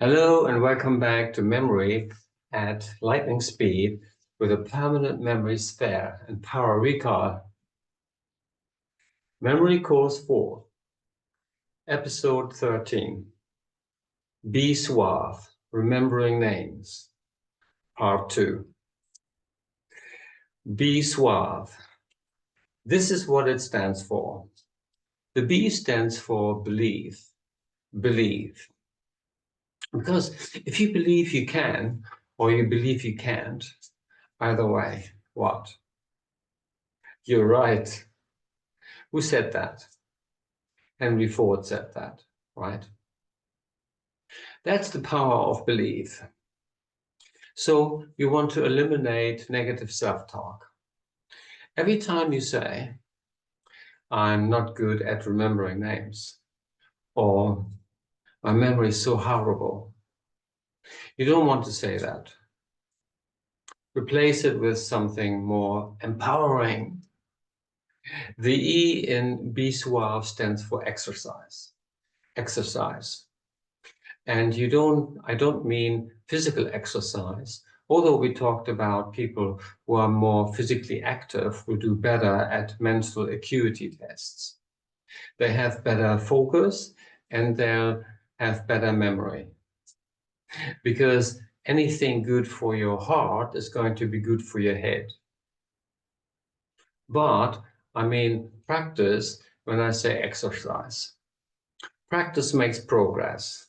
Hello and welcome back to Memory at Lightning Speed with a permanent memory sphere and power recall. Memory Course 4, Episode 13. Be Suave, Remembering Names, Part 2. Be Suave. This is what it stands for. The B stands for believe. Believe. Because if you believe you can, or you believe you can't, either way, what? You're right. Who said that? Henry Ford said that, right? That's the power of belief. So you want to eliminate negative self-talk. Every time you say, I'm not good at remembering names, or my memory is so horrible, you don't want to say that. Replace it with something more empowering. The E in Be Suave stands for exercise. Exercise. And I don't mean physical exercise, although we talked about people who are more physically active who do better at mental acuity tests. They have better focus and they'll have better memory. Because anything good for your heart is going to be good for your head. But I mean practice when I say exercise. Practice makes progress.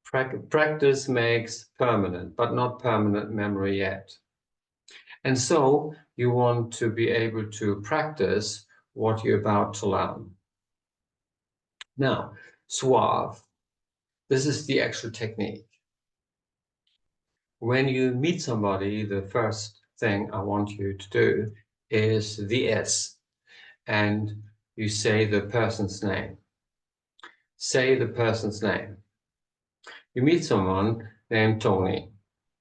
Practice makes permanent, but not permanent memory yet. And so you want to be able to practice what you're about to learn. Now, suave. This is the actual technique. When you meet somebody, the first thing I want you to do is the S, and you say the person's name. Say the person's name. You meet someone named Tony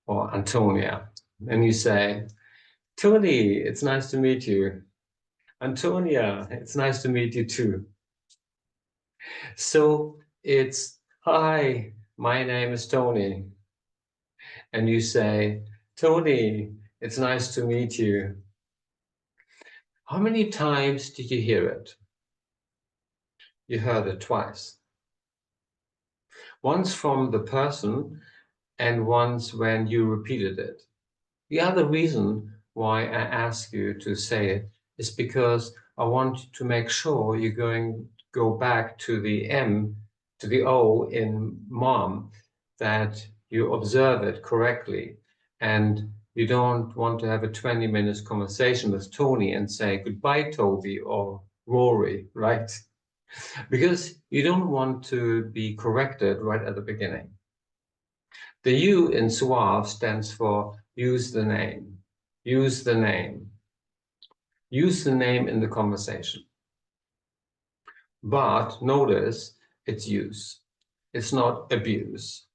or Antonia, and you say, Tony, it's nice to meet you. Antonia, it's nice to meet you too. So it's, hi, my name is Tony. And you say, Tony, it's nice to meet you. How many times did you hear it? You heard it twice. Once from the person and once when you repeated it. The other reason why I ask you to say it is because I want to make sure you're going to go back to the M, to the O in mom, that you observe it correctly. And you don't want to have a 20-minute conversation with Tony and say, goodbye, Toby, or Rory, right? Because you don't want to be corrected right at the beginning. The U in suave stands for use the name. Use the name. Use the name in the conversation. But notice it's use. It's not abuse.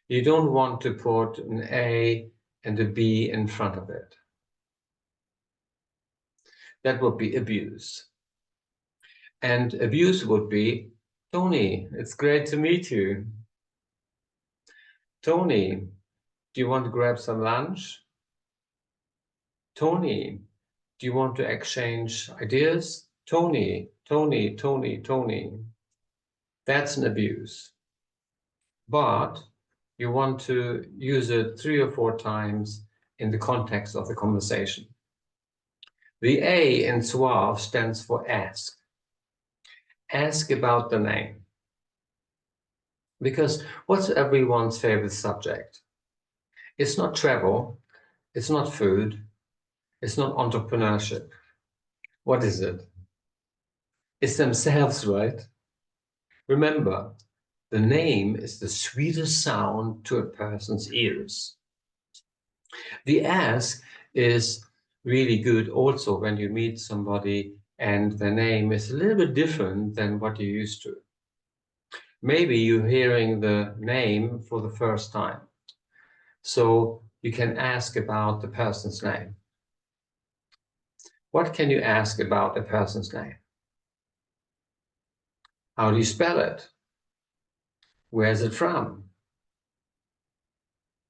You don't want to put an A and a B in front of it. That would be abuse. And abuse would be, Tony, it's great to meet you. Tony, do you want to grab some lunch? Tony, do you want to exchange ideas? Tony, Tony, Tony, Tony. That's an abuse. But you want to use it 3 or 4 times in the context of the conversation. The A in suave stands for ask. Ask about the name. Because what's everyone's favorite subject? It's not travel, it's not food, it's not entrepreneurship. What is it? It's themselves, right? Remember, the name is the sweetest sound to a person's ears. The ask is really good also when you meet somebody and their name is a little bit different than what you're used to. Maybe you're hearing the name for the first time. So you can ask about the person's name. What can you ask about a person's name? How do you spell it? Where's it from?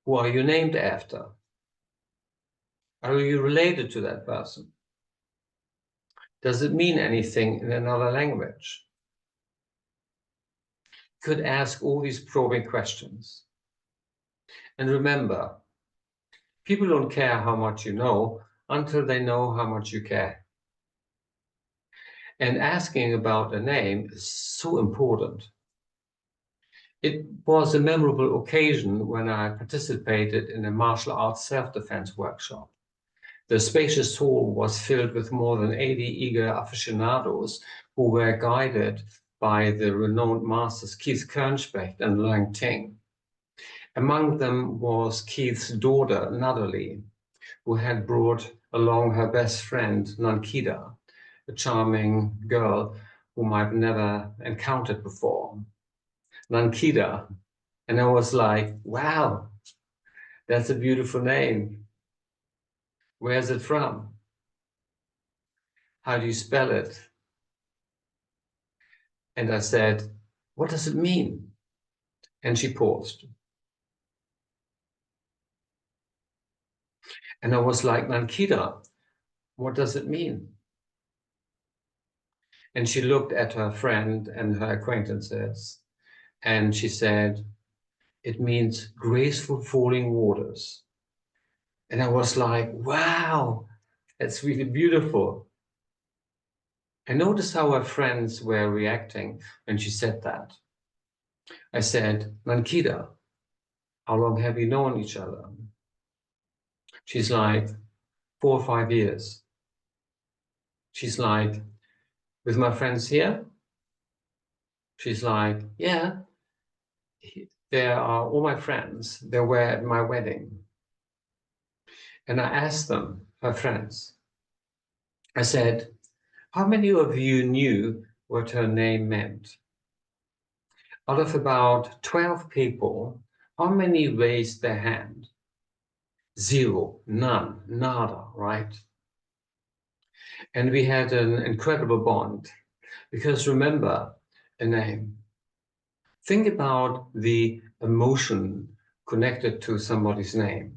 Who are you named after? Are you related to that person? Does it mean anything in another language? You could ask all these probing questions. And remember, people don't care how much you know until they know how much you care. And asking about a name is so important. It was a memorable occasion when I participated in a martial arts self-defense workshop. The spacious hall was filled with more than 80 eager aficionados who were guided by the renowned masters Keith Kernspecht and Lang Ting. Among them was Keith's daughter, Natalie, who had brought along her best friend, Nankida, a charming girl whom I've never encountered before. Nankida. And I was like, wow, that's a beautiful name. Where's it from? How do you spell it? And I said, what does it mean? And she paused. And I was like, Nankida, what does it mean? And she looked at her friend and her acquaintances, and she said, it means graceful falling waters. And I was like, wow, that's really beautiful. I noticed how her friends were reacting when she said that. I said, Nankida, how long have you known each other? She's like, 4 or 5 years. She's like, with my friends here? She's like, yeah, there are all my friends. They were at my wedding. And I asked them, her friends, I said, how many of you knew what her name meant? Out of about 12 people, how many raised their hand? 0, none, nada, right? And we had an incredible bond, because remember, a name. Think about the emotion connected to somebody's name.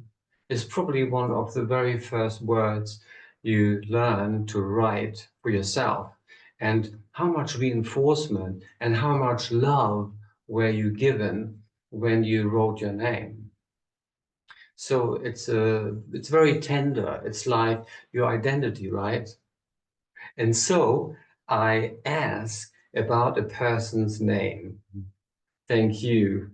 It's probably one of the very first words you learn to write for yourself. And how much reinforcement and how much love were you given when you wrote your name? So it's very tender. It's like your identity, right? And so I ask about a person's name. Thank you.